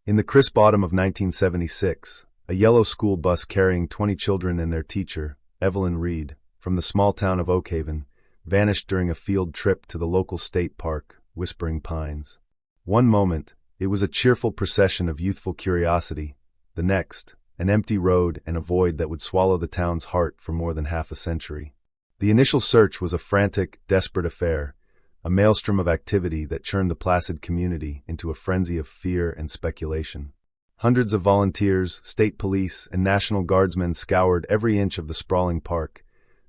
In the crisp autumn of 1976, a yellow school bus carrying 20 children and their teacher, Evelyn Reed, from the small town of Oakhaven, vanished during a field trip to the local state park, Whispering Pines. One moment, it was a cheerful procession of youthful curiosity. The next, an empty road and a void that would swallow the town's heart for more than half a century. The initial search was a frantic, desperate affair, a maelstrom of activity that churned the placid community into a frenzy of fear and speculation. Hundreds of volunteers, state police, and National Guardsmen scoured every inch of the sprawling park,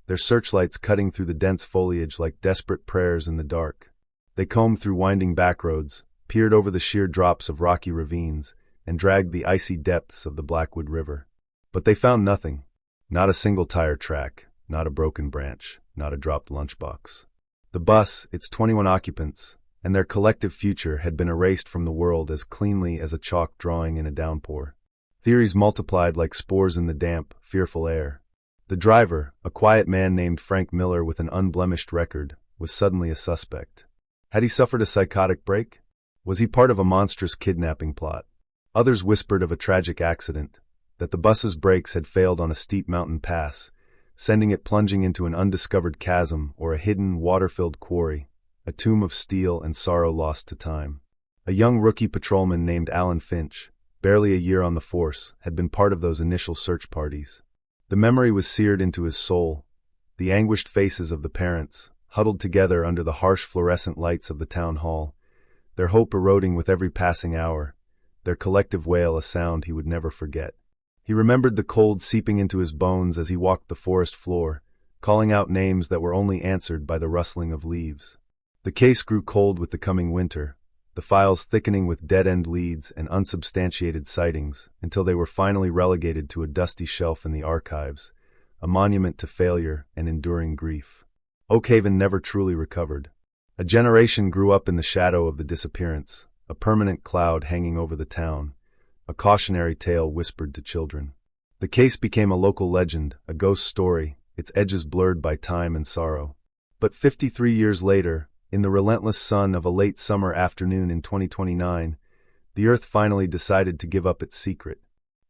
their searchlights cutting through the dense foliage like desperate prayers in the dark. They combed through winding backroads, peered over the sheer drops of rocky ravines, and dragged the icy depths of the Blackwood River. But they found nothing. Not a single tire track, not a broken branch, not a dropped lunchbox. The bus, its 21 occupants, and their collective future had been erased from the world as cleanly as a chalk drawing in a downpour. Theories multiplied like spores in the damp, fearful air. The driver, a quiet man named Frank Miller with an unblemished record, was suddenly a suspect. Had he suffered a psychotic break? Was he part of a monstrous kidnapping plot? Others whispered of a tragic accident, that the bus's brakes had failed on a steep mountain pass, sending it plunging into an undiscovered chasm or a hidden, water-filled quarry, a tomb of steel and sorrow lost to time. A young rookie patrolman named Alan Finch, barely a year on the force, had been part of those initial search parties. The memory was seared into his soul, the anguished faces of the parents, huddled together under the harsh fluorescent lights of the town hall, their hope eroding with every passing hour, their collective wail a sound he would never forget. He remembered the cold seeping into his bones as he walked the forest floor, calling out names that were only answered by the rustling of leaves. The case grew cold with the coming winter, the files thickening with dead-end leads and unsubstantiated sightings, until they were finally relegated to a dusty shelf in the archives, a monument to failure and enduring grief. Oakhaven never truly recovered. A generation grew up in the shadow of the disappearance, a permanent cloud hanging over the town, a cautionary tale whispered to children. The case became a local legend, a ghost story, its edges blurred by time and sorrow. But 53 years later, in the relentless sun of a late summer afternoon in 2029, the Earth finally decided to give up its secret.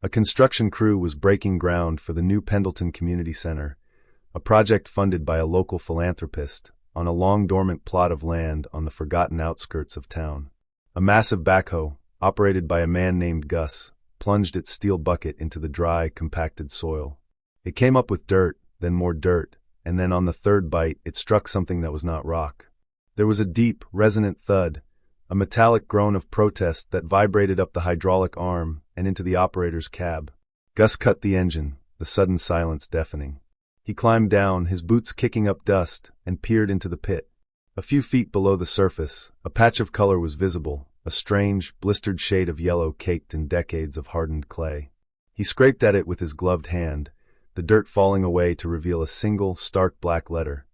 A construction crew was breaking ground for the new Pendleton Community Center, a project funded by a local philanthropist, on a long-dormant plot of land on the forgotten outskirts of town. A massive backhoe, operated by a man named Gus, plunged its steel bucket into the dry, compacted soil. It came up with dirt, then more dirt, and then on the third bite it struck something that was not rock. There was a deep, resonant thud, a metallic groan of protest that vibrated up the hydraulic arm and into the operator's cab. Gus cut the engine, the sudden silence deafening. He climbed down, his boots kicking up dust, and peered into the pit. A few feet below the surface, a patch of color was visible, a strange, blistered shade of yellow caked in decades of hardened clay. He scraped at it with his gloved hand, the dirt falling away to reveal a single, stark black letter.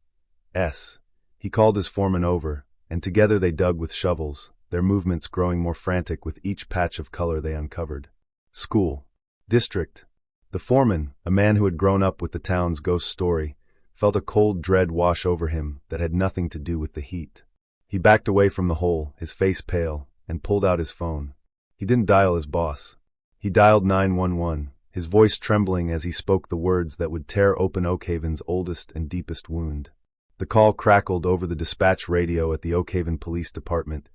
S. He called his foreman over, and together they dug with shovels, their movements growing more frantic with each patch of color they uncovered. School. District. The foreman, a man who had grown up with the town's ghost story, felt a cold dread wash over him that had nothing to do with the heat. He backed away from the hole, his face pale, and pulled out his phone. He didn't dial his boss. He dialed 911, his voice trembling as he spoke the words that would tear open Oakhaven's oldest and deepest wound. The call crackled over the dispatch radio at the Oakhaven Police Department,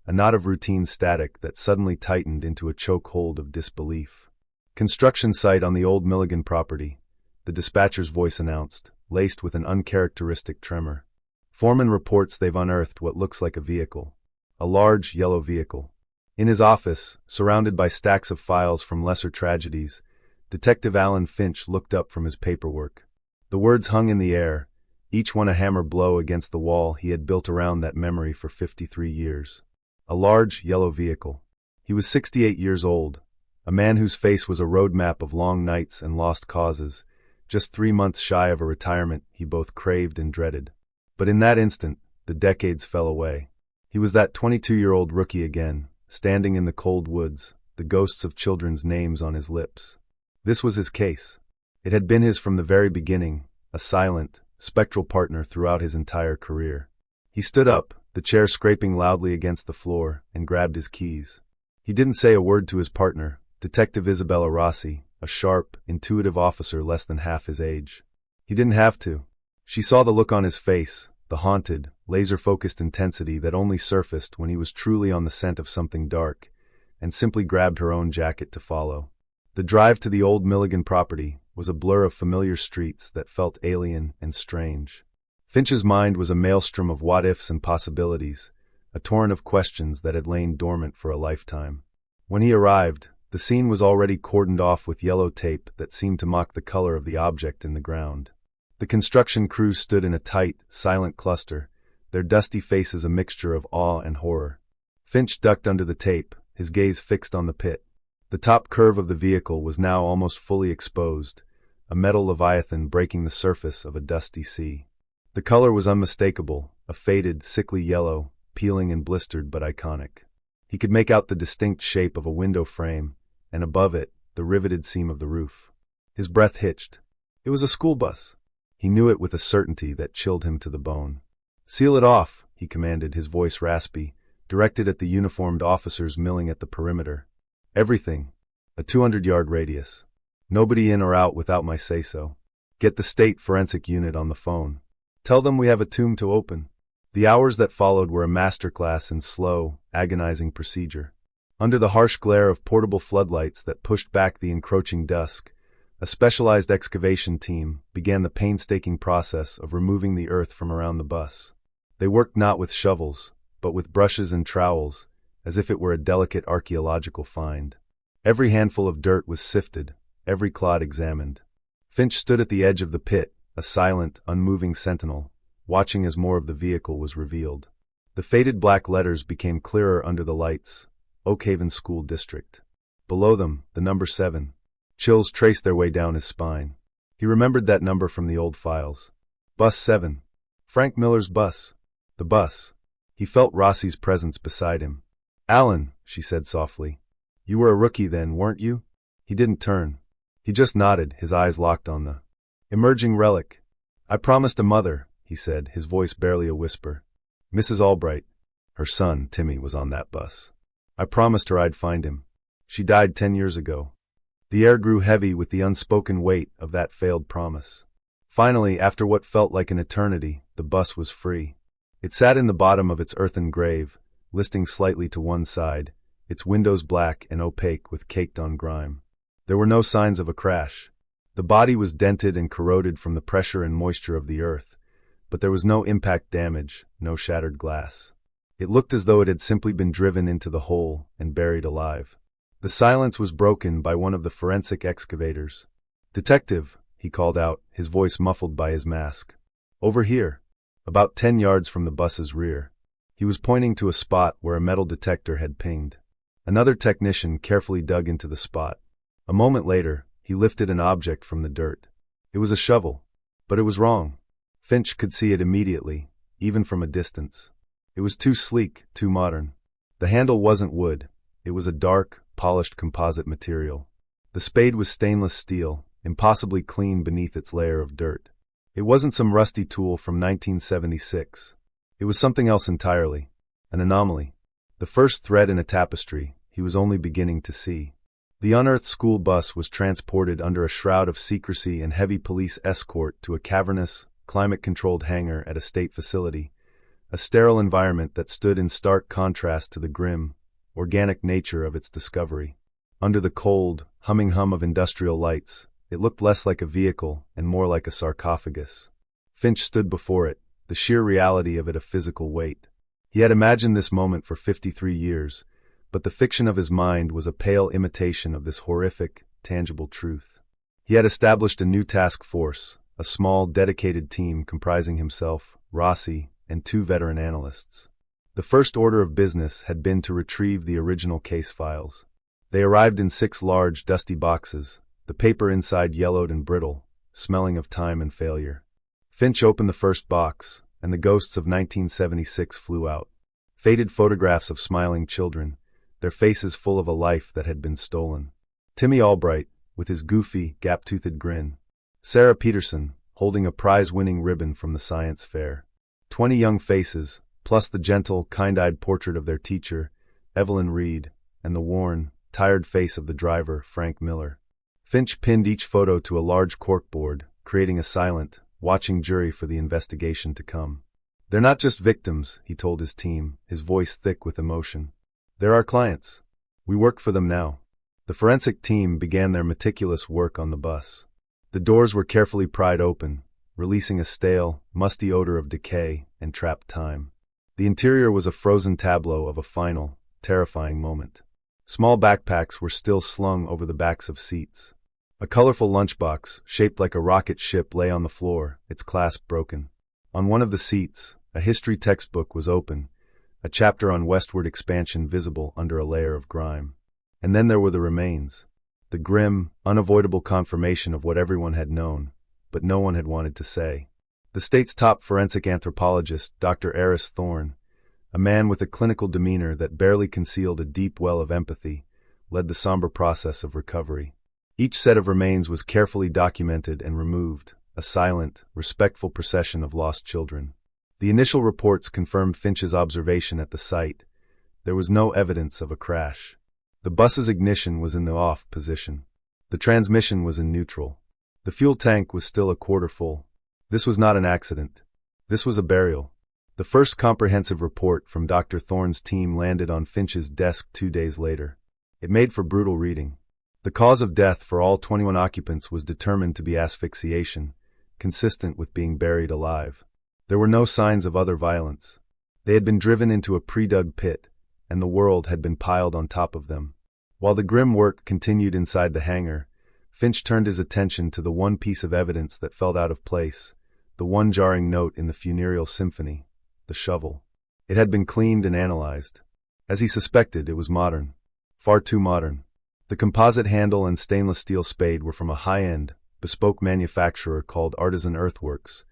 a knot of routine static that suddenly tightened into a chokehold of disbelief. Construction site on the old Milligan property, the dispatcher's voice announced, laced with an uncharacteristic tremor. Foreman reports they've unearthed what looks like a vehicle. A large, yellow vehicle. In his office, surrounded by stacks of files from lesser tragedies, Detective Alan Finch looked up from his paperwork. The words hung in the air, each one a hammer blow against the wall he had built around that memory for 53 years. A large, yellow vehicle. He was 68 years old, a man whose face was a roadmap of long nights and lost causes, just 3 months shy of a retirement he both craved and dreaded. But in that instant, the decades fell away. He was that 22-year-old rookie again, standing in the cold woods, the ghosts of children's names on his lips. This was his case. It had been his from the very beginning, a silent, spectral partner throughout his entire career. He stood up, the chair scraping loudly against the floor, and grabbed his keys. He didn't say a word to his partner, Detective Isabella Rossi, a sharp, intuitive officer less than half his age. He didn't have to. She saw the look on his face, the haunted, laser-focused intensity that only surfaced when he was truly on the scent of something dark, and simply grabbed her own jacket to follow. The drive to the old Milligan property was a blur of familiar streets that felt alien and strange. Finch's mind was a maelstrom of what-ifs and possibilities, a torrent of questions that had lain dormant for a lifetime. When he arrived, the scene was already cordoned off with yellow tape that seemed to mock the color of the object in the ground. The construction crew stood in a tight, silent cluster, their dusty faces a mixture of awe and horror. Finch ducked under the tape, his gaze fixed on the pit. The top curve of the vehicle was now almost fully exposed, a metal leviathan breaking the surface of a dusty sea. The color was unmistakable, a faded, sickly yellow, peeling and blistered but iconic. He could make out the distinct shape of a window frame, and above it, the riveted seam of the roof. His breath hitched. It was a school bus. He knew it with a certainty that chilled him to the bone. "Seal it off," he commanded, his voice raspy, directed at the uniformed officers milling at the perimeter. "Everything. A 200-yard radius. Nobody in or out without my say-so. Get the state forensic unit on the phone. Tell them we have a tomb to open." The hours that followed were a masterclass in slow, agonizing procedure. Under the harsh glare of portable floodlights that pushed back the encroaching dusk, a specialized excavation team began the painstaking process of removing the earth from around the bus. They worked not with shovels, but with brushes and trowels, as if it were a delicate archaeological find. Every handful of dirt was sifted, every clod examined. Finch stood at the edge of the pit, a silent, unmoving sentinel, watching as more of the vehicle was revealed. The faded black letters became clearer under the lights. Oakhaven School District. Below them, the number 7. Chills traced their way down his spine. He remembered that number from the old files. Bus 7. Frank Miller's bus. The bus. He felt Rossi's presence beside him. "Alan," she said softly. "You were a rookie then, weren't you?" He didn't turn. He just nodded, his eyes locked on the emerging relic. "I promised a mother," he said, his voice barely a whisper. "Mrs. Albright. Her son, Timmy, was on that bus. I promised her I'd find him. She died 10 years ago." The air grew heavy with the unspoken weight of that failed promise. Finally, after what felt like an eternity, the bus was free. It sat in the bottom of its earthen grave, listing slightly to one side, its windows black and opaque with caked-on grime. There were no signs of a crash. The body was dented and corroded from the pressure and moisture of the earth, but there was no impact damage, no shattered glass. It looked as though it had simply been driven into the hole and buried alive. The silence was broken by one of the forensic excavators. "Detective," he called out, his voice muffled by his mask. "Over here." About 10 yards from the bus's rear. He was pointing to a spot where a metal detector had pinged. Another technician carefully dug into the spot. A moment later, he lifted an object from the dirt. It was a shovel, but it was wrong. Finch could see it immediately, even from a distance. It was too sleek, too modern. The handle wasn't wood. It was a dark, polished composite material. The spade was stainless steel, impossibly clean beneath its layer of dirt. It wasn't some rusty tool from 1976. It was something else entirely. An anomaly. The first thread in a tapestry he was only beginning to see. The unearthed school bus was transported under a shroud of secrecy and heavy police escort to a cavernous, climate-controlled hangar at a state facility, a sterile environment that stood in stark contrast to the grim, organic nature of its discovery. Under the cold, humming hum of industrial lights, it looked less like a vehicle and more like a sarcophagus. Finch stood before it, the sheer reality of it a physical weight. He had imagined this moment for 53 years, but the fiction of his mind was a pale imitation of this horrific, tangible truth. He had established a new task force, a small, dedicated team comprising himself, Rossi, and 2 veteran analysts. The first order of business had been to retrieve the original case files. They arrived in 6 large, dusty boxes, the paper inside yellowed and brittle, smelling of time and failure. Finch opened the first box, and the ghosts of 1976 flew out. Faded photographs of smiling children, their faces full of a life that had been stolen. Timmy Albright, with his goofy, gap-toothed grin. Sarah Peterson, holding a prize-winning ribbon from the science fair. 20 young faces, plus the gentle, kind-eyed portrait of their teacher, Evelyn Reed, and the worn, tired face of the driver, Frank Miller. Finch pinned each photo to a large corkboard, creating a silent, watching jury for the investigation to come. "They're not just victims," he told his team, his voice thick with emotion. "They're our clients. We work for them now." The forensic team began their meticulous work on the bus. The doors were carefully pried open, releasing a stale, musty odor of decay and trapped time. The interior was a frozen tableau of a final, terrifying moment. Small backpacks were still slung over the backs of seats. A colorful lunchbox, shaped like a rocket ship, lay on the floor, its clasp broken. On one of the seats, a history textbook was open, a chapter on westward expansion visible under a layer of grime. And then there were the remains, the grim, unavoidable confirmation of what everyone had known, but no one had wanted to say. The state's top forensic anthropologist, Dr. Eris Thorne, a man with a clinical demeanor that barely concealed a deep well of empathy, led the somber process of recovery. Each set of remains was carefully documented and removed, a silent, respectful procession of lost children. The initial reports confirmed Finch's observation at the site. There was no evidence of a crash. The bus's ignition was in the off position. The transmission was in neutral. The fuel tank was still a quarter full. This was not an accident. This was a burial. The first comprehensive report from Dr. Thorne's team landed on Finch's desk 2 days later. It made for brutal reading. The cause of death for all 21 occupants was determined to be asphyxiation, consistent with being buried alive. There were no signs of other violence. They had been driven into a pre-dug pit, and the world had been piled on top of them. While the grim work continued inside the hangar, Finch turned his attention to the one piece of evidence that felt out of place, the one jarring note in the funereal symphony, the shovel. It had been cleaned and analyzed. As he suspected, it was modern. Far too modern. The composite handle and stainless steel spade were from a high-end, bespoke manufacturer called Artisan Earthworks,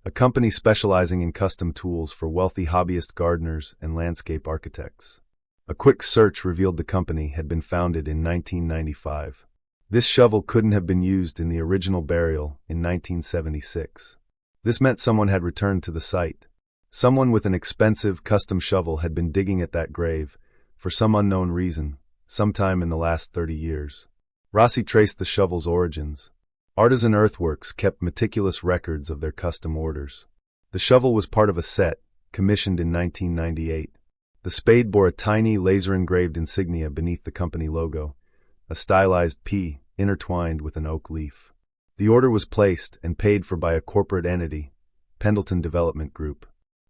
a company specializing in custom tools for wealthy hobbyist gardeners and landscape architects. A quick search revealed the company had been founded in 1995. This shovel couldn't have been used in the original burial in 1976. This meant someone had returned to the site. Someone with an expensive, custom shovel had been digging at that grave, for some unknown reason, sometime in the last 30 years. Rossi traced the shovel's origins. Artisan Earthworks kept meticulous records of their custom orders. The shovel was part of a set, commissioned in 1998. The spade bore a tiny laser-engraved insignia beneath the company logo, a stylized P intertwined with an oak leaf. The order was placed and paid for by a corporate entity, Pendleton Development Group.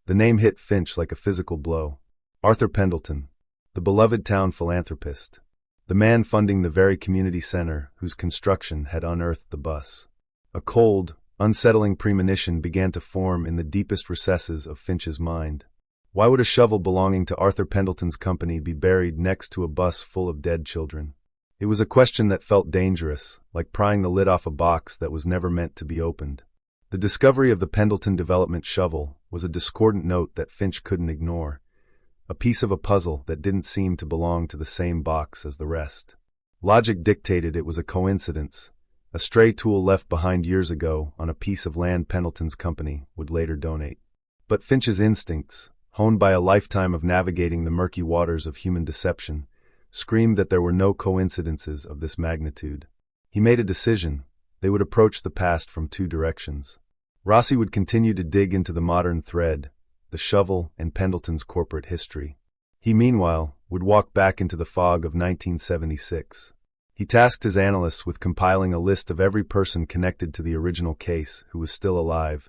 The name hit Finch like a physical blow. Arthur Pendleton, the beloved town philanthropist, the man funding the very community center whose construction had unearthed the bus. A cold, unsettling premonition began to form in the deepest recesses of Finch's mind. Why would a shovel belonging to Arthur Pendleton's company be buried next to a bus full of dead children? It was a question that felt dangerous, like prying the lid off a box that was never meant to be opened. The discovery of the Pendleton Development shovel was a discordant note that Finch couldn't ignore, a piece of a puzzle that didn't seem to belong to the same box as the rest. Logic dictated it was a coincidence, a stray tool left behind years ago on a piece of land Pendleton's company would later donate. But Finch's instincts, honed by a lifetime of navigating the murky waters of human deception, screamed that there were no coincidences of this magnitude. He made a decision. They would approach the past from 2 directions. Rossi would continue to dig into the modern thread, the shovel and Pendleton's corporate history. He, meanwhile, would walk back into the fog of 1976. He tasked his analysts with compiling a list of every person connected to the original case who was still alive: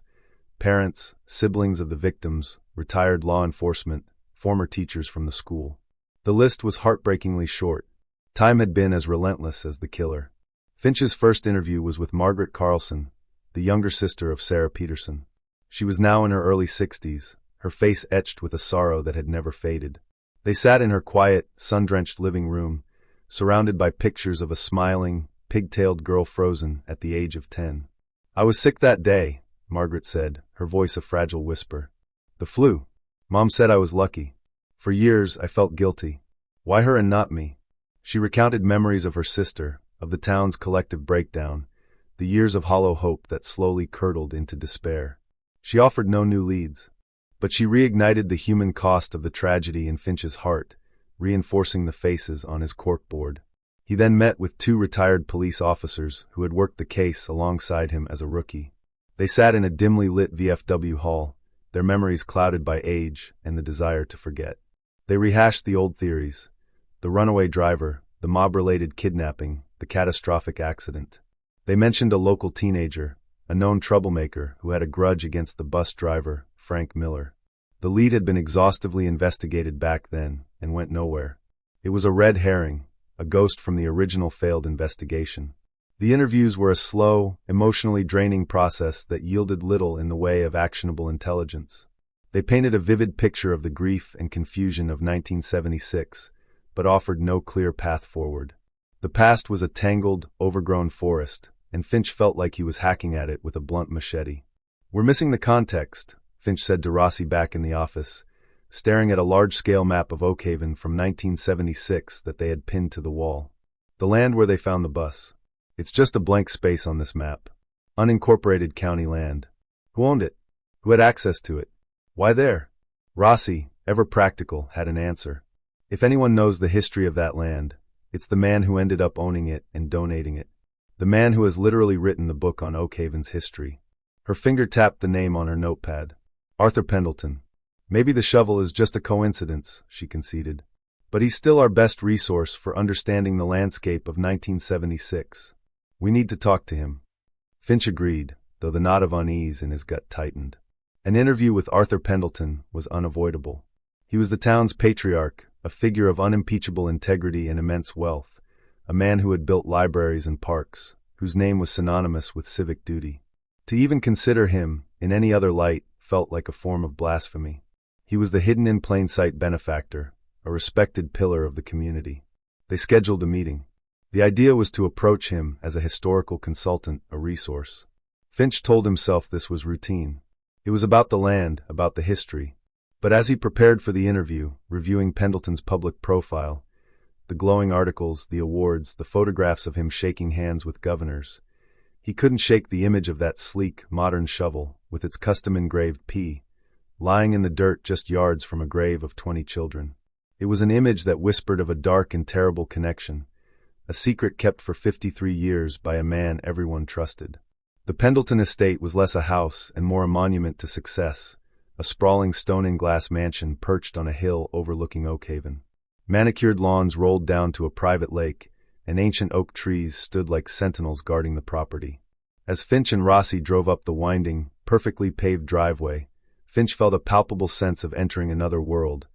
parents, siblings of the victims, retired law enforcement, former teachers from the school. The list was heartbreakingly short. Time had been as relentless as the killer. Finch's first interview was with Margaret Carlson, the younger sister of Sarah Peterson. She was now in her early 60s, her face etched with a sorrow that had never faded. They sat in her quiet, sun-drenched living room, surrounded by pictures of a smiling, pigtailed girl frozen at the age of 10. "I was sick that day," Margaret said, her voice a fragile whisper. "The flu. Mom said I was lucky. For years, I felt guilty. Why her and not me?" She recounted memories of her sister, of the town's collective breakdown, the years of hollow hope that slowly curdled into despair. She offered no new leads, but she reignited the human cost of the tragedy in Finch's heart, reinforcing the faces on his corkboard. He then met with 2 retired police officers who had worked the case alongside him as a rookie. They sat in a dimly lit VFW hall, their memories clouded by age and the desire to forget. They rehashed the old theories: the runaway driver, the mob-related kidnapping, the catastrophic accident. They mentioned a local teenager, a known troublemaker who had a grudge against the bus driver, Frank Miller. The lead had been exhaustively investigated back then and went nowhere. It was a red herring, a ghost from the original failed investigation. The interviews were a slow, emotionally draining process that yielded little in the way of actionable intelligence. They painted a vivid picture of the grief and confusion of 1976, but offered no clear path forward. The past was a tangled, overgrown forest, and Finch felt like he was hacking at it with a blunt machete. "We're missing the context," Finch said to Rossi back in the office, staring at a large-scale map of Oakhaven from 1976 that they had pinned to the wall. "The land where they found the bus. It's just a blank space on this map. Unincorporated county land. Who owned it? Who had access to it? Why there?" Rossi, ever practical, had an answer. "If anyone knows the history of that land, it's the man who ended up owning it and donating it. The man who has literally written the book on Oakhaven's history." Her finger tapped the name on her notepad. "Arthur Pendleton. Maybe the shovel is just a coincidence," she conceded. "But he's still our best resource for understanding the landscape of 1976. We need to talk to him." Finch agreed, though the knot of unease in his gut tightened. An interview with Arthur Pendleton was unavoidable. He was the town's patriarch, a figure of unimpeachable integrity and immense wealth, a man who had built libraries and parks, whose name was synonymous with civic duty. To even consider him, in any other light, felt like a form of blasphemy. He was the hidden-in-plain-sight benefactor, a respected pillar of the community. They scheduled a meeting. The idea was to approach him as a historical consultant, a resource. Finch told himself this was routine. It was about the land, about the history. But as he prepared for the interview, reviewing Pendleton's public profile, the glowing articles, the awards, the photographs of him shaking hands with governors, he couldn't shake the image of that sleek, modern shovel, with its custom-engraved P, lying in the dirt just yards from a grave of 20 children. It was an image that whispered of a dark and terrible connection, a secret kept for 53 years by a man everyone trusted. The Pendleton estate was less a house and more a monument to success, a sprawling stone-and-glass mansion perched on a hill overlooking Oakhaven. Manicured lawns rolled down to a private lake, and ancient oak trees stood like sentinels guarding the property. As Finch and Rossi drove up the winding, perfectly paved driveway, Finch felt a palpable sense of entering another world,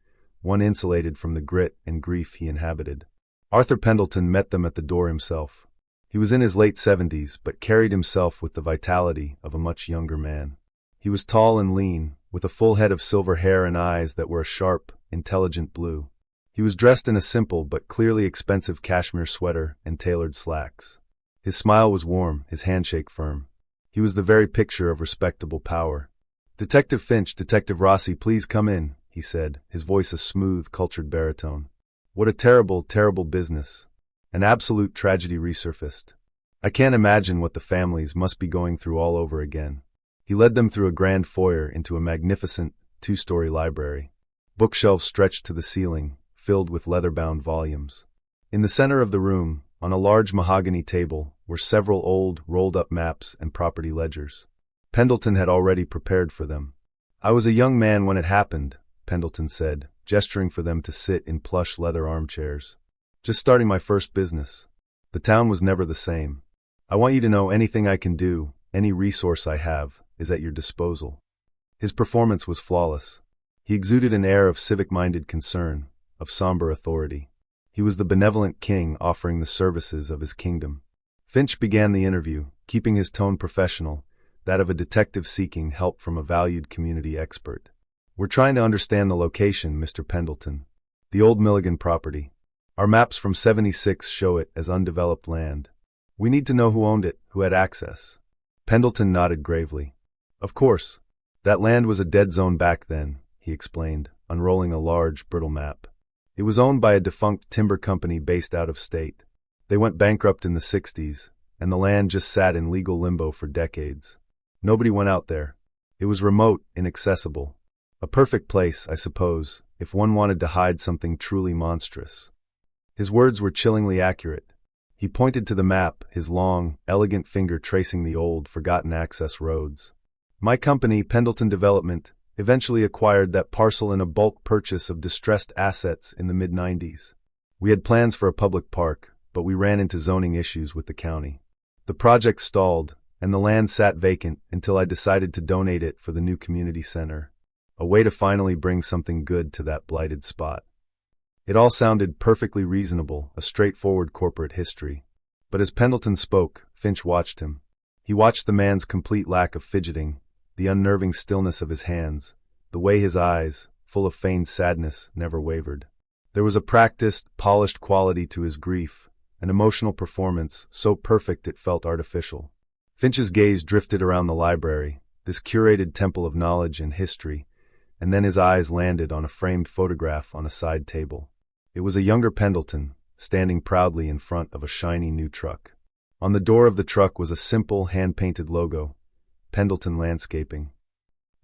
one insulated from the grit and grief he inhabited. Arthur Pendleton met them at the door himself. He was in his late 70s, but carried himself with the vitality of a much younger man. He was tall and lean, with a full head of silver hair and eyes that were a sharp, intelligent blue. He was dressed in a simple but clearly expensive cashmere sweater and tailored slacks. His smile was warm, his handshake firm. He was the very picture of respectable power. "Detective Finch, Detective Rossi, please come in," he said, his voice a smooth, cultured baritone. "What a terrible, terrible business. An absolute tragedy resurfaced. I can't imagine what the families must be going through all over again." He led them through a grand foyer into a magnificent, 2-story library. Bookshelves stretched to the ceiling, filled with leather-bound volumes. In the center of the room, on a large mahogany table, were several old, rolled-up maps and property ledgers. Pendleton had already prepared for them. "I was a young man when it happened," Pendleton said, gesturing for them to sit in plush leather armchairs. "Just starting my first business. The town was never the same. I want you to know anything I can do, any resource I have, is at your disposal." His performance was flawless. He exuded an air of civic-minded concern, of somber authority. He was the benevolent king offering the services of his kingdom. Finch began the interview, keeping his tone professional, that of a detective seeking help from a valued community expert. "We're trying to understand the location, Mr. Pendleton. The old Milligan property. Our maps from '76 show it as undeveloped land. We need to know who owned it, who had access." Pendleton nodded gravely. "Of course. That land was a dead zone back then," he explained, unrolling a large, brittle map. "It was owned by a defunct timber company based out of state. They went bankrupt in the '60s, and the land just sat in legal limbo for decades. Nobody went out there. It was remote, inaccessible. A perfect place, I suppose, if one wanted to hide something truly monstrous. His words were chillingly accurate. He pointed to the map, his long, elegant finger tracing the old, forgotten access roads. My company, Pendleton Development, eventually acquired that parcel in a bulk purchase of distressed assets in the mid-90s. We had plans for a public park, but we ran into zoning issues with the county. The project stalled, and the land sat vacant until I decided to donate it for the new community center. A way to finally bring something good to that blighted spot. It all sounded perfectly reasonable, a straightforward corporate history. But as Pendleton spoke, Finch watched him. He watched the man's complete lack of fidgeting, the unnerving stillness of his hands, the way his eyes, full of feigned sadness, never wavered. There was a practiced, polished quality to his grief, an emotional performance so perfect it felt artificial. Finch's gaze drifted around the library, this curated temple of knowledge and history, and then his eyes landed on a framed photograph on a side table. It was a younger Pendleton, standing proudly in front of a shiny new truck. On the door of the truck was a simple, hand-painted logo, Pendleton Landscaping.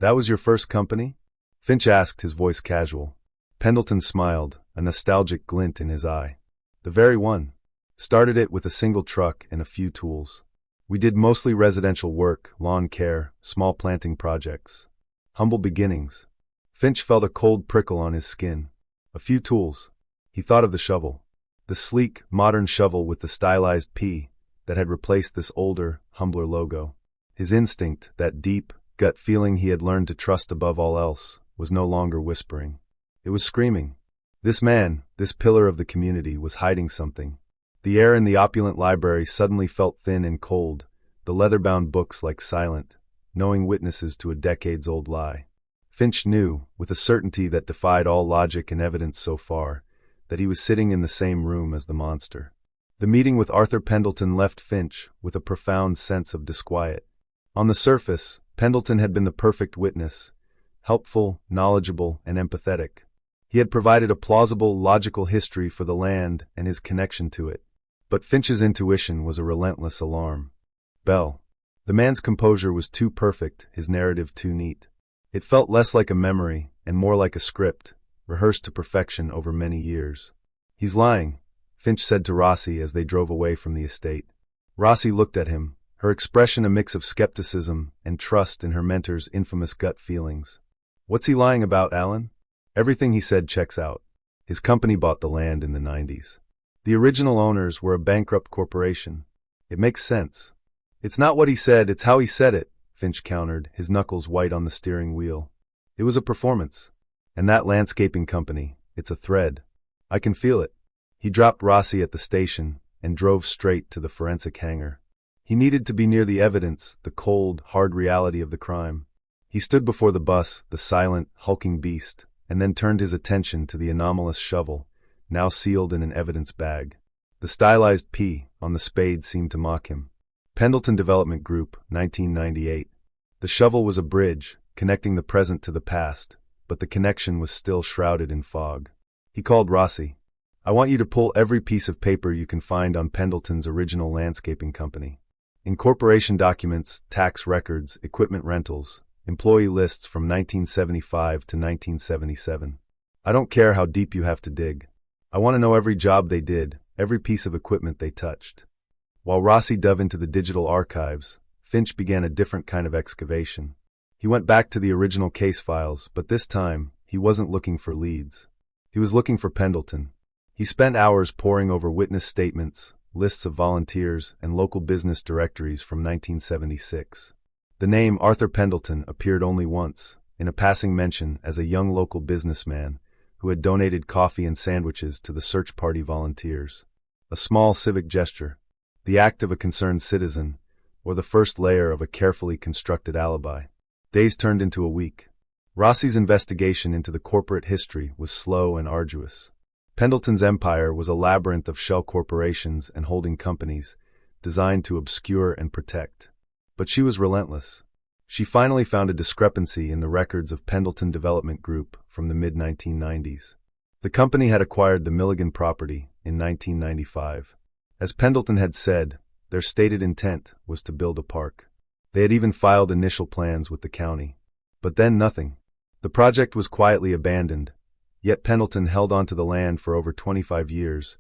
"That was your first company?" Finch asked, his voice casual. Pendleton smiled, a nostalgic glint in his eye. "The very one. Started it with a single truck and a few tools. We did mostly residential work, lawn care, small planting projects. Humble beginnings." Finch felt a cold prickle on his skin. A few tools. He thought of the shovel. The sleek, modern shovel with the stylized P that had replaced this older, humbler logo. His instinct, that deep, gut feeling he had learned to trust above all else, was no longer whispering. It was screaming. This man, this pillar of the community, was hiding something. The air in the opulent library suddenly felt thin and cold, the leather-bound books like silent, knowing witnesses to a decades-old lie. Finch knew, with a certainty that defied all logic and evidence so far, that he was sitting in the same room as the monster. The meeting with Arthur Pendleton left Finch with a profound sense of disquiet. On the surface, Pendleton had been the perfect witness, helpful, knowledgeable, and empathetic. He had provided a plausible, logical history for the land and his connection to it. But Finch's intuition was a relentless alarm bell. The man's composure was too perfect, his narrative too neat. It felt less like a memory and more like a script, rehearsed to perfection over many years. "He's lying," Finch said to Rossi as they drove away from the estate. Rossi looked at him, her expression a mix of skepticism and trust in her mentor's infamous gut feelings. "What's he lying about, Alan?" "Everything he said checks out. His company bought the land in the 90s. The original owners were a bankrupt corporation. It makes sense." "It's not what he said, it's how he said it," Finch countered, his knuckles white on the steering wheel. "It was a performance. And that landscaping company, it's a thread. I can feel it." He dropped Rossi at the station and drove straight to the forensic hangar. He needed to be near the evidence, the cold, hard reality of the crime. He stood before the bus, the silent, hulking beast, and then turned his attention to the anomalous shovel, now sealed in an evidence bag. The stylized P on the spade seemed to mock him. Pendleton Development Group, 1998. The shovel was a bridge, connecting the present to the past, but the connection was still shrouded in fog. He called Rossi. "I want you to pull every piece of paper you can find on Pendleton's original landscaping company. Incorporation documents, tax records, equipment rentals, employee lists from 1975 to 1977. I don't care how deep you have to dig. I want to know every job they did, every piece of equipment they touched." While Rossi dove into the digital archives, Finch began a different kind of excavation. He went back to the original case files, but this time, he wasn't looking for leads. He was looking for Pendleton. He spent hours poring over witness statements, lists of volunteers, and local business directories from 1976. The name Arthur Pendleton appeared only once, in a passing mention as a young local businessman who had donated coffee and sandwiches to the search party volunteers. A small civic gesture, the act of a concerned citizen, or the first layer of a carefully constructed alibi. Days turned into a week. Rossi's investigation into the corporate history was slow and arduous. Pendleton's empire was a labyrinth of shell corporations and holding companies, designed to obscure and protect. But she was relentless. She finally found a discrepancy in the records of Pendleton Development Group from the mid-1990s. The company had acquired the Milligan property in 1995. As Pendleton had said, their stated intent was to build a park. They had even filed initial plans with the county. But then nothing. The project was quietly abandoned, Yet Pendleton held onto the land for over 25 years,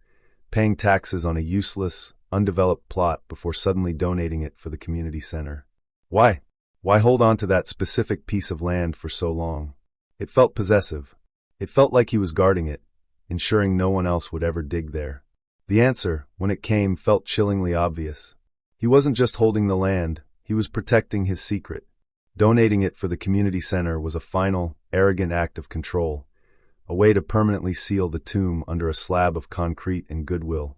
paying taxes on a useless, undeveloped plot before suddenly donating it for the community center. Why? Why hold on to that specific piece of land for so long? It felt possessive. It felt like he was guarding it, ensuring no one else would ever dig there. The answer, when it came, felt chillingly obvious. He wasn't just holding the land, he was protecting his secret. Donating it for the community center was a final, arrogant act of control, a way to permanently seal the tomb under a slab of concrete and goodwill,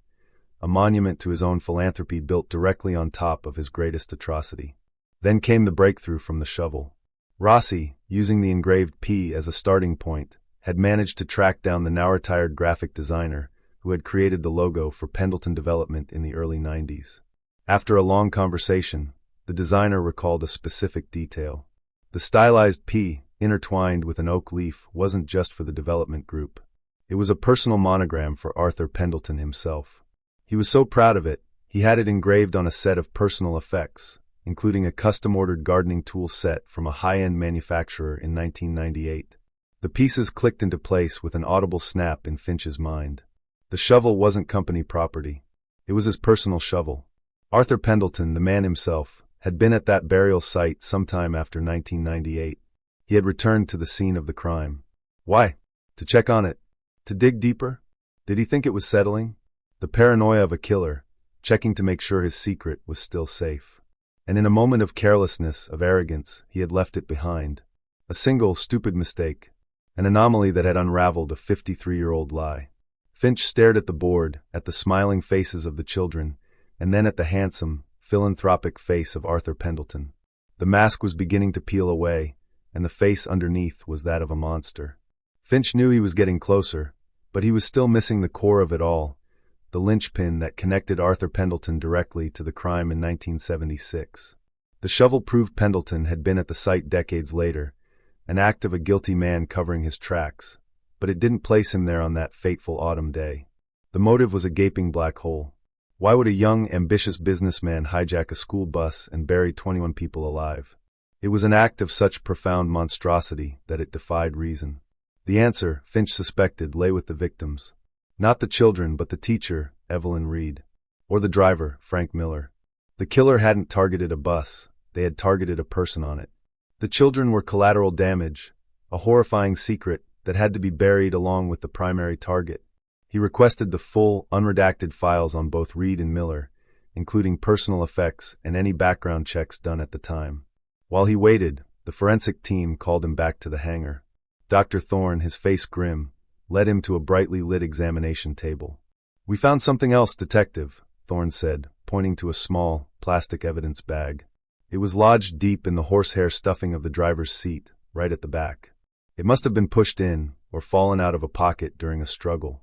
a monument to his own philanthropy built directly on top of his greatest atrocity. Then came the breakthrough from the shovel. Rossi, using the engraved P as a starting point, had managed to track down the now-retired graphic designer who had created the logo for Pendleton Development in the early 90s. After a long conversation, the designer recalled a specific detail. The stylized P, intertwined with an oak leaf, wasn't just for the development group. It was a personal monogram for Arthur Pendleton himself. He was so proud of it, he had it engraved on a set of personal effects, including a custom-ordered gardening tool set from a high-end manufacturer in 1998. The pieces clicked into place with an audible snap in Finch's mind. The shovel wasn't company property. It was his personal shovel. Arthur Pendleton, the man himself, had been at that burial site sometime after 1998. He had returned to the scene of the crime. Why? To check on it? To dig deeper? Did he think it was settling? The paranoia of a killer, checking to make sure his secret was still safe. And in a moment of carelessness, of arrogance, he had left it behind. A single, stupid mistake. An anomaly that had unraveled a 53-year-old lie. Finch stared at the board, at the smiling faces of the children, and then at the handsome, philanthropic face of Arthur Pendleton. The mask was beginning to peel away, and the face underneath was that of a monster. Finch knew he was getting closer, but he was still missing the core of it all, the linchpin that connected Arthur Pendleton directly to the crime in 1976. The shovel proved Pendleton had been at the site decades later, an act of a guilty man covering his tracks, but it didn't place him there on that fateful autumn day. The motive was a gaping black hole. Why would a young, ambitious businessman hijack a school bus and bury 21 people alive? It was an act of such profound monstrosity that it defied reason. The answer, Finch suspected, lay with the victims. Not the children, but the teacher, Evelyn Reed. Or the driver, Frank Miller. The killer hadn't targeted a bus, they had targeted a person on it. The children were collateral damage, a horrifying secret that had to be buried along with the primary target. He requested the full, unredacted files on both Reed and Miller, including personal effects and any background checks done at the time. While he waited, the forensic team called him back to the hangar. Dr. Thorne, his face grim, led him to a brightly lit examination table. "We found something else, Detective," Thorne said, pointing to a small, plastic evidence bag. It was lodged deep in the horsehair stuffing of the driver's seat, right at the back. It must have been pushed in, or fallen out of a pocket during a struggle.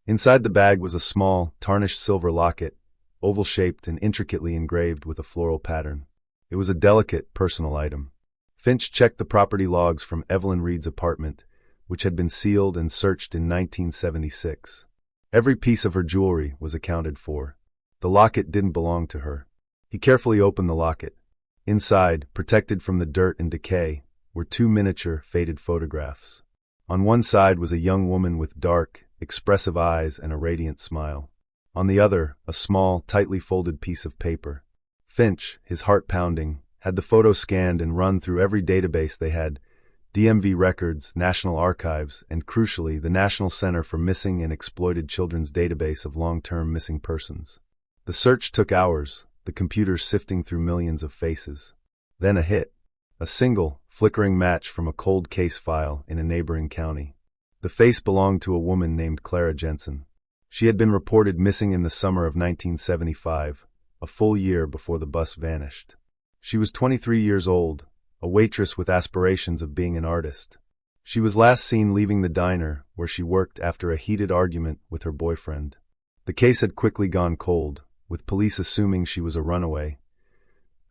Inside the bag was a small, tarnished silver locket, oval-shaped and intricately engraved with a floral pattern. It was a delicate, personal item. Finch checked the property logs from Evelyn Reed's apartment, which had been sealed and searched in 1976. Every piece of her jewelry was accounted for. The locket didn't belong to her. He carefully opened the locket. Inside, protected from the dirt and decay, were two miniature, faded photographs. On one side was a young woman with dark, expressive eyes and a radiant smile. On the other, a small, tightly folded piece of paper. Finch, his heart pounding, had the photo scanned and run through every database they had: DMV records, National Archives, and crucially, the National Center for Missing and Exploited Children's database of long-term missing persons. The search took hours, the computer sifting through millions of faces. Then a hit. A single, flickering match from a cold case file in a neighboring county. The face belonged to a woman named Clara Jensen. She had been reported missing in the summer of 1975, a full year before the bus vanished. She was 23 years old, a waitress with aspirations of being an artist. She was last seen leaving the diner where she worked after a heated argument with her boyfriend. The case had quickly gone cold, with police assuming she was a runaway,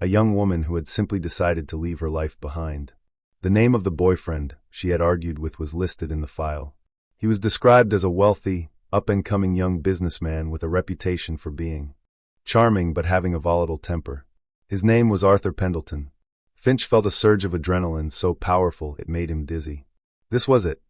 a young woman who had simply decided to leave her life behind. The name of the boyfriend she had argued with was listed in the file. He was described as a wealthy, up-and-coming young businessman with a reputation for being charming but having a volatile temper. His name was Arthur Pendleton. Finch felt a surge of adrenaline so powerful it made him dizzy. This was it.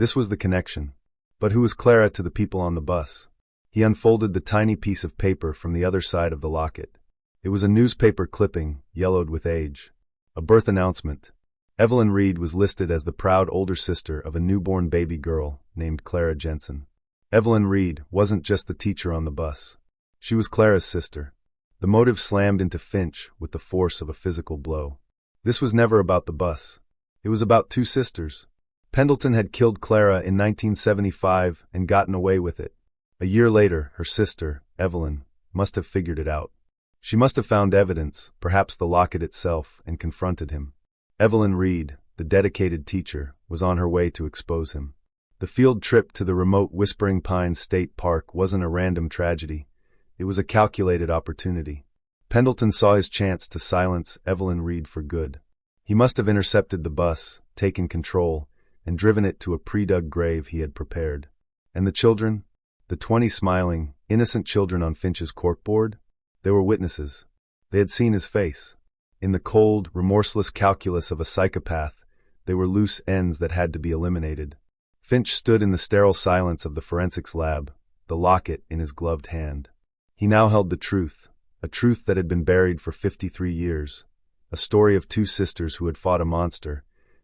This was the connection. But who was Clara to the people on the bus? He unfolded the tiny piece of paper from the other side of the locket. It was a newspaper clipping, yellowed with age. A birth announcement. Evelyn Reed was listed as the proud older sister of a newborn baby girl named Clara Jensen. Evelyn Reed wasn't just the teacher on the bus. She was Clara's sister. The motive slammed into Finch with the force of a physical blow. This was never about the bus. It was about two sisters. Pendleton had killed Clara in 1975 and gotten away with it. A year later, her sister, Evelyn, must have figured it out. She must have found evidence, perhaps the locket itself, and confronted him. Evelyn Reed, the dedicated teacher, was on her way to expose him. The field trip to the remote Whispering Pines State Park wasn't a random tragedy. It was a calculated opportunity. Pendleton saw his chance to silence Evelyn Reed for good. He must have intercepted the bus, taken control, and driven it to a pre-dug grave he had prepared. And the children? The 20 smiling, innocent children on Finch's corkboard? They were witnesses. They had seen his face. In the cold, remorseless calculus of a psychopath, they were loose ends that had to be eliminated. Finch stood in the sterile silence of the forensics lab, the locket in his gloved hand. He now held the truth, a truth that had been buried for 53 years, a story of two sisters who had fought a monster,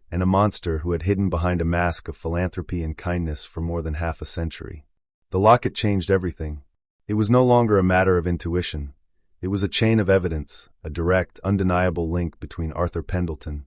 and a monster who had hidden behind a mask of philanthropy and kindness for more than half a century. The locket changed everything. It was no longer a matter of intuition. It was a chain of evidence, a direct, undeniable link between Arthur Pendleton,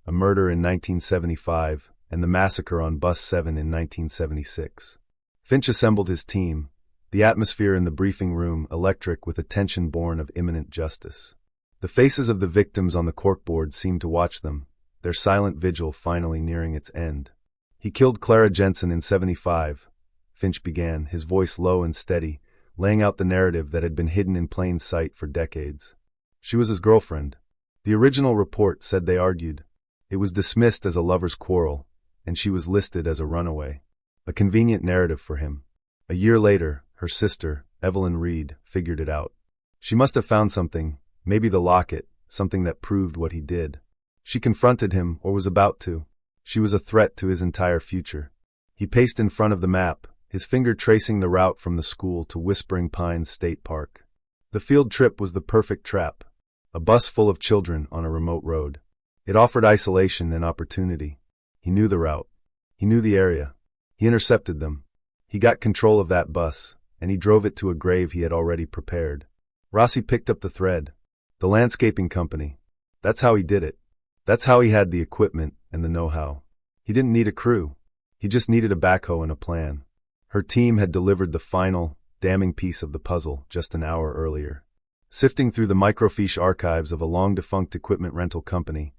a murder in 1975, and the massacre on Bus 7 in 1976. Finch assembled his team, the atmosphere in the briefing room electric with a tension born of imminent justice. The faces of the victims on the corkboard seemed to watch them, their silent vigil finally nearing its end. He killed Clara Jensen in 75, Finch began, his voice low and steady, laying out the narrative that had been hidden in plain sight for decades. She was his girlfriend. The original report said they argued. It was dismissed as a lover's quarrel, and she was listed as a runaway. A convenient narrative for him. A year later, her sister, Evelyn Reed, figured it out. She must have found something, maybe the locket, something that proved what he did. She confronted him, or was about to. She was a threat to his entire future. He paced in front of the map, his finger tracing the route from the school to Whispering Pines State Park. The field trip was the perfect trap. A bus full of children on a remote road. It offered isolation and opportunity. He knew the route. He knew the area. He intercepted them. He got control of that bus, and he drove it to a grave he had already prepared. Rossi picked up the thread. The landscaping company. That's how he did it. That's how he had the equipment and the know-how. He didn't need a crew. He just needed a backhoe and a plan. Her team had delivered the final, damning piece of the puzzle just an hour earlier. Sifting through the microfiche archives of a long-defunct equipment rental company,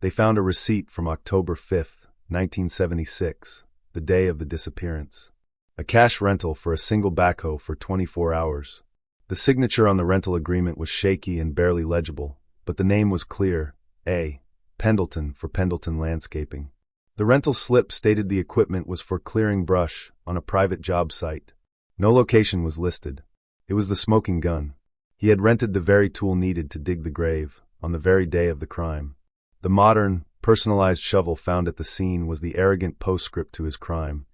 they found a receipt from October 5, 1976, the day of the disappearance. A cash rental for a single backhoe for 24 hours. The signature on the rental agreement was shaky and barely legible, but the name was clear, A. Pendleton for Pendleton Landscaping. The rental slip stated the equipment was for clearing brush on a private job site. No location was listed. It was the smoking gun. He had rented the very tool needed to dig the grave, on the very day of the crime. The modern, personalized shovel found at the scene was the arrogant postscript to his crime.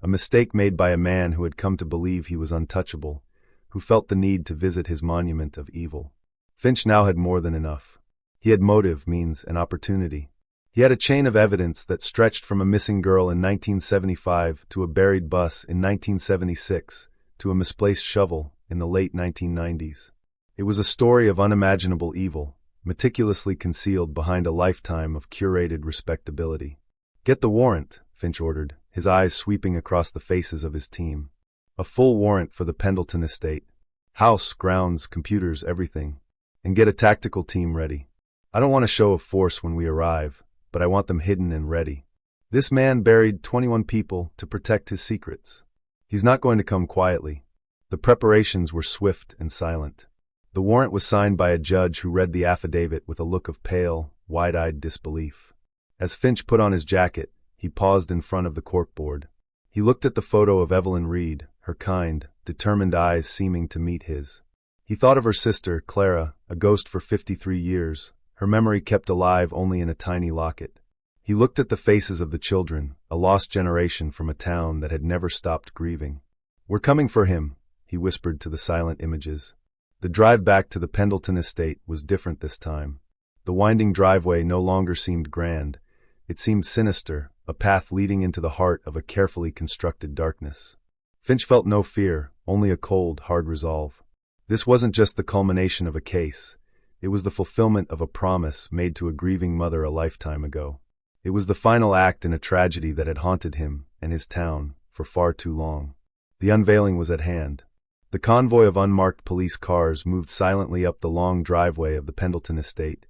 A mistake made by a man who had come to believe he was untouchable, who felt the need to visit his monument of evil. Finch now had more than enough. He had motive, means, and opportunity. He had a chain of evidence that stretched from a missing girl in 1975 to a buried bus in 1976 to a misplaced shovel in the late 1990s. It was a story of unimaginable evil, meticulously concealed behind a lifetime of curated respectability. "Get the warrant," Finch ordered, his eyes sweeping across the faces of his team. A full warrant for the Pendleton estate. House, grounds, computers, everything. And get a tactical team ready. I don't want a show of force when we arrive, but I want them hidden and ready. This man buried 21 people to protect his secrets. He's not going to come quietly. The preparations were swift and silent. The warrant was signed by a judge who read the affidavit with a look of pale, wide-eyed disbelief. As Finch put on his jacket, he paused in front of the corkboard. He looked at the photo of Evelyn Reed, her kind, determined eyes seeming to meet his. He thought of her sister, Clara, a ghost for 53 years, her memory kept alive only in a tiny locket. He looked at the faces of the children, a lost generation from a town that had never stopped grieving. "We're coming for him," he whispered to the silent images. The drive back to the Pendleton estate was different this time. The winding driveway no longer seemed grand. It seemed sinister, a path leading into the heart of a carefully constructed darkness. Finch felt no fear, only a cold, hard resolve. This wasn't just the culmination of a case. It was the fulfillment of a promise made to a grieving mother a lifetime ago. It was the final act in a tragedy that had haunted him and his town for far too long. The unveiling was at hand. The convoy of unmarked police cars moved silently up the long driveway of the Pendleton estate,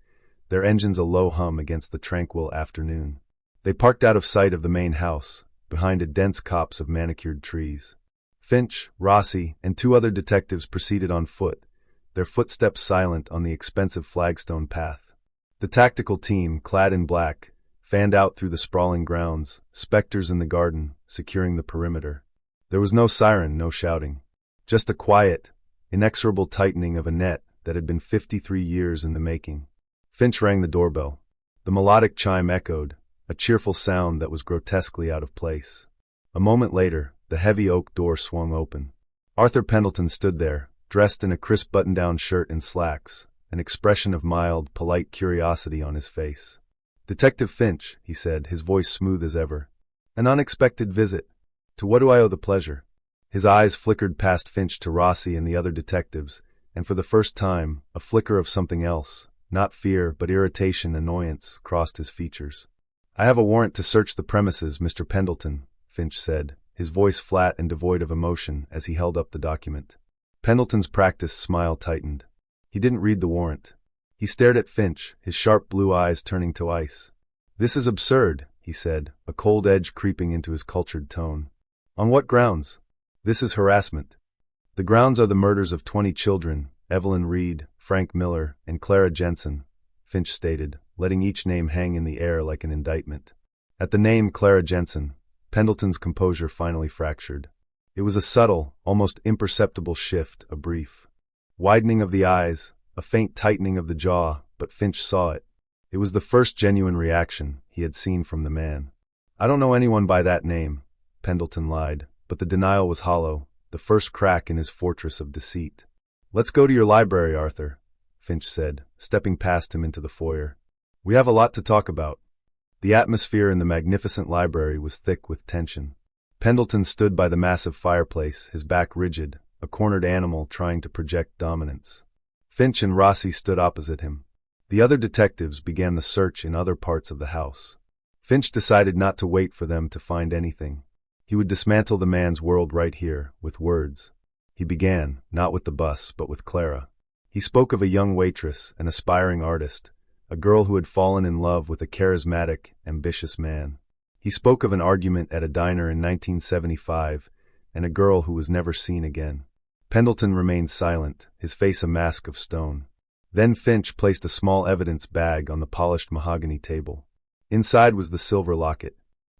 their engines a low hum against the tranquil afternoon. They parked out of sight of the main house, behind a dense copse of manicured trees. Finch, Rossi, and two other detectives proceeded on foot, their footsteps silent on the expensive flagstone path. The tactical team, clad in black, fanned out through the sprawling grounds, specters in the garden, securing the perimeter. There was no siren, no shouting. Just a quiet, inexorable tightening of a net that had been 53 years in the making. Finch rang the doorbell. The melodic chime echoed, a cheerful sound that was grotesquely out of place. A moment later, the heavy oak door swung open. Arthur Pendleton stood there, dressed in a crisp button-down shirt and slacks, an expression of mild, polite curiosity on his face. "Detective Finch," he said, his voice smooth as ever. "An unexpected visit. To what do I owe the pleasure?" His eyes flickered past Finch to Rossi and the other detectives, and for the first time, a flicker of something else, not fear but irritation, annoyance, crossed his features. "I have a warrant to search the premises, Mr. Pendleton," Finch said, his voice flat and devoid of emotion as he held up the document. Pendleton's practiced smile tightened. He didn't read the warrant. He stared at Finch, his sharp blue eyes turning to ice. "This is absurd," he said, a cold edge creeping into his cultured tone. "On what grounds?" "This is harassment. The grounds are the murders of 20 children, Evelyn Reed, Frank Miller, and Clara Jensen," Finch stated, letting each name hang in the air like an indictment. At the name Clara Jensen, Pendleton's composure finally fractured. It was a subtle, almost imperceptible shift, a brief widening of the eyes, a faint tightening of the jaw, but Finch saw it. It was the first genuine reaction he had seen from the man. "I don't know anyone by that name," Pendleton lied, but the denial was hollow, the first crack in his fortress of deceit. "Let's go to your library, Arthur," Finch said, stepping past him into the foyer. "We have a lot to talk about." The atmosphere in the magnificent library was thick with tension. Pendleton stood by the massive fireplace, his back rigid, a cornered animal trying to project dominance. Finch and Rossi stood opposite him. The other detectives began the search in other parts of the house. Finch decided not to wait for them to find anything. He would dismantle the man's world right here, with words. He began, not with the bus, but with Clara. He spoke of a young waitress, an aspiring artist, a girl who had fallen in love with a charismatic, ambitious man. He spoke of an argument at a diner in 1975, and a girl who was never seen again. Pendleton remained silent, his face a mask of stone. Then Finch placed a small evidence bag on the polished mahogany table. Inside was the silver locket.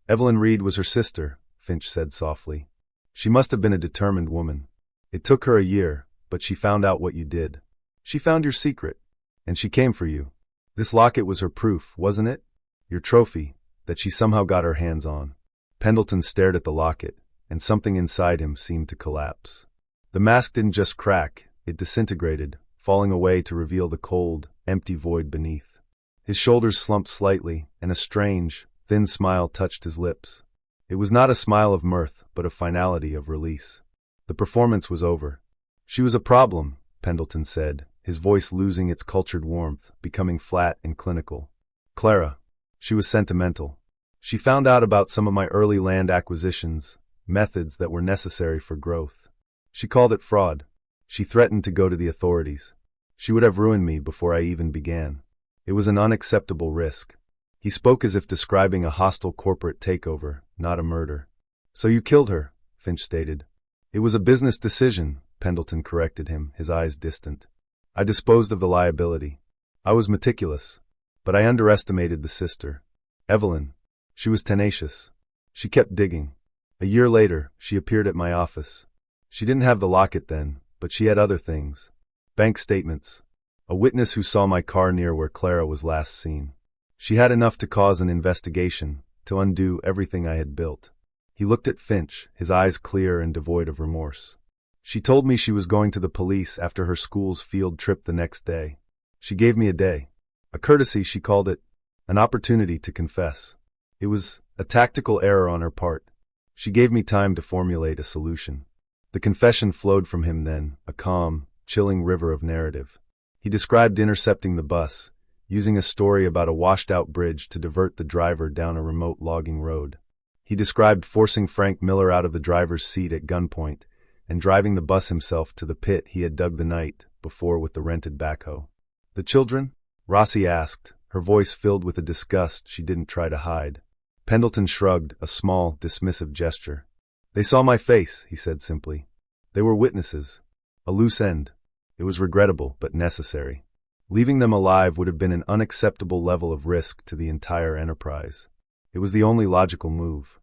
"Evelyn Reed was her sister," Finch said softly. "She must have been a determined woman. It took her a year, but she found out what you did. She found your secret, and she came for you. This locket was her proof, wasn't it? Your trophy, that she somehow got her hands on." Pendleton stared at the locket, and something inside him seemed to collapse. The mask didn't just crack, it disintegrated, falling away to reveal the cold, empty void beneath. His shoulders slumped slightly, and a strange, thin smile touched his lips. It was not a smile of mirth, but a finality of release. The performance was over. "She was a problem," Pendleton said, his voice losing its cultured warmth, becoming flat and clinical. "Clara. She was sentimental. She found out about some of my early land acquisitions, methods that were necessary for growth. She called it fraud. She threatened to go to the authorities. She would have ruined me before I even began. It was an unacceptable risk." He spoke as if describing a hostile corporate takeover, not a murder. "So you killed her," Finch stated. "It was a business decision," Pendleton corrected him, his eyes distant. "I disposed of the liability. I was meticulous, but I underestimated the sister. Evelyn. She was tenacious. She kept digging. A year later, she appeared at my office. She didn't have the locket then, but she had other things. Bank statements. A witness who saw my car near where Clara was last seen. She had enough to cause an investigation, to undo everything I had built. He looked at Finch, his eyes clear and devoid of remorse. She told me she was going to the police after her school's field trip the next day. She gave me a day. A courtesy, she called it. An opportunity to confess. It was a tactical error on her part. She gave me time to formulate a solution. The confession flowed from him then, a calm, chilling river of narrative. He described intercepting the bus, using a story about a washed-out bridge to divert the driver down a remote logging road. He described forcing Frank Miller out of the driver's seat at gunpoint and driving the bus himself to the pit he had dug the night before with the rented backhoe. The children? Rossi asked, her voice filled with a disgust she didn't try to hide. Pendleton shrugged, a small, dismissive gesture. They saw my face, he said simply. They were witnesses. A loose end. It was regrettable, but necessary. Leaving them alive would have been an unacceptable level of risk to the entire enterprise. It was the only logical move.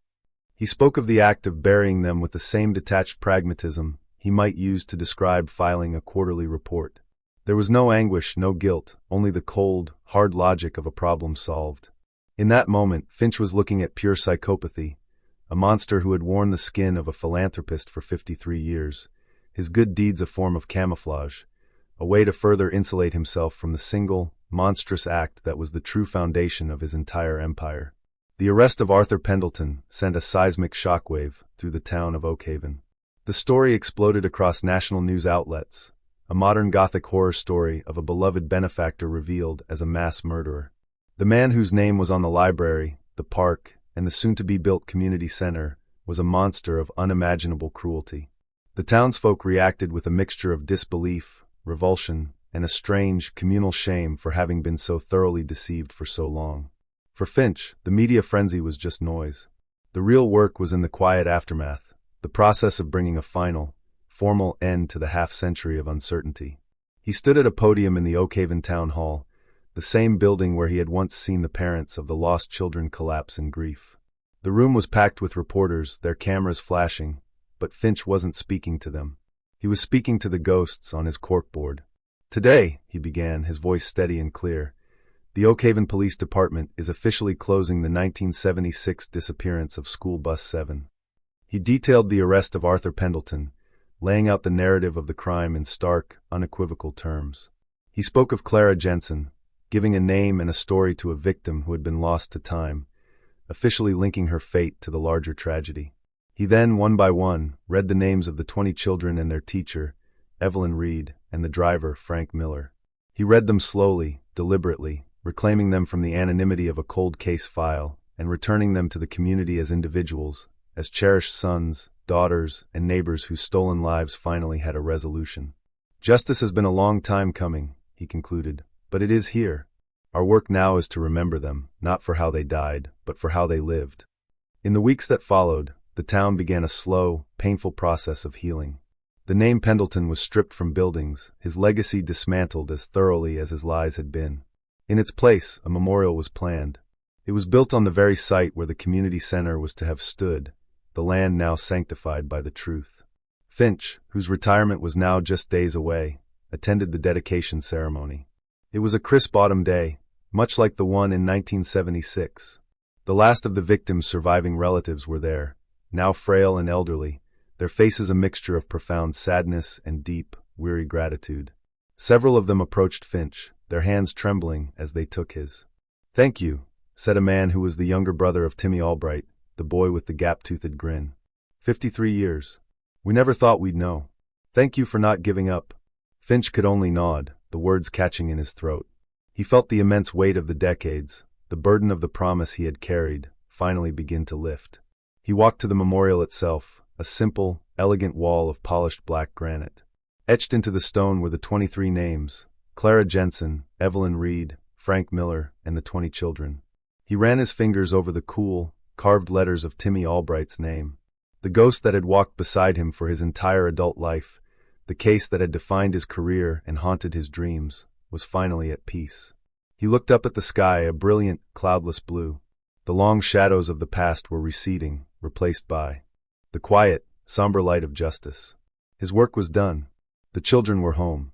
He spoke of the act of burying them with the same detached pragmatism he might use to describe filing a quarterly report. There was no anguish, no guilt, only the cold, hard logic of a problem solved. In that moment, Finch was looking at pure psychopathy, a monster who had worn the skin of a philanthropist for 53 years, his good deeds a form of camouflage, a way to further insulate himself from the single, monstrous act that was the true foundation of his entire empire. The arrest of Arthur Pendleton sent a seismic shockwave through the town of Oakhaven. The story exploded across national news outlets, a modern Gothic horror story of a beloved benefactor revealed as a mass murderer. The man whose name was on the library, the park, and the soon-to-be-built community center was a monster of unimaginable cruelty. The townsfolk reacted with a mixture of disbelief, revulsion, and a strange, communal shame for having been so thoroughly deceived for so long. For Finch, the media frenzy was just noise. The real work was in the quiet aftermath, the process of bringing a final, formal end to the half-century of uncertainty. He stood at a podium in the Oakhaven Town Hall, the same building where he had once seen the parents of the lost children collapse in grief. The room was packed with reporters, their cameras flashing, but Finch wasn't speaking to them. He was speaking to the ghosts on his corkboard. "Today," he began, his voice steady and clear, "the Oakhaven Police Department is officially closing the 1976 disappearance of School Bus 7. He detailed the arrest of Arthur Pendleton, laying out the narrative of the crime in stark, unequivocal terms. He spoke of Clara Jensen, giving a name and a story to a victim who had been lost to time, officially linking her fate to the larger tragedy. He then, one by one, read the names of the 20 children and their teacher, Evelyn Reed, and the driver, Frank Miller. He read them slowly, deliberately, reclaiming them from the anonymity of a cold case file and returning them to the community as individuals, as cherished sons, daughters, and neighbors whose stolen lives finally had a resolution. "Justice has been a long time coming," he concluded, "but it is here. Our work now is to remember them, not for how they died, but for how they lived." In the weeks that followed, the town began a slow, painful process of healing. The name Pendleton was stripped from buildings, his legacy dismantled as thoroughly as his lies had been. In its place, a memorial was planned. It was built on the very site where the community center was to have stood, the land now sanctified by the truth. Finch, whose retirement was now just days away, attended the dedication ceremony. It was a crisp autumn day, much like the one in 1976. The last of the victims' surviving relatives were there, now frail and elderly, their faces a mixture of profound sadness and deep, weary gratitude. Several of them approached Finch, their hands trembling as they took his. "Thank you," said a man who was the younger brother of Timmy Albright, the boy with the gap-toothed grin. 53 years. We never thought we'd know. Thank you for not giving up." Finch could only nod, the words catching in his throat. He felt the immense weight of the decades, the burden of the promise he had carried, finally begin to lift. He walked to the memorial itself, a simple, elegant wall of polished black granite. Etched into the stone were the 23 names: Clara Jensen, Evelyn Reed, Frank Miller, and the 20 children. He ran his fingers over the cool, carved letters of Timmy Albright's name. The ghost that had walked beside him for his entire adult life, the case that had defined his career and haunted his dreams, was finally at peace. He looked up at the sky, a brilliant, cloudless blue. The long shadows of the past were receding, replaced by the quiet, somber light of justice. His work was done. The children were home.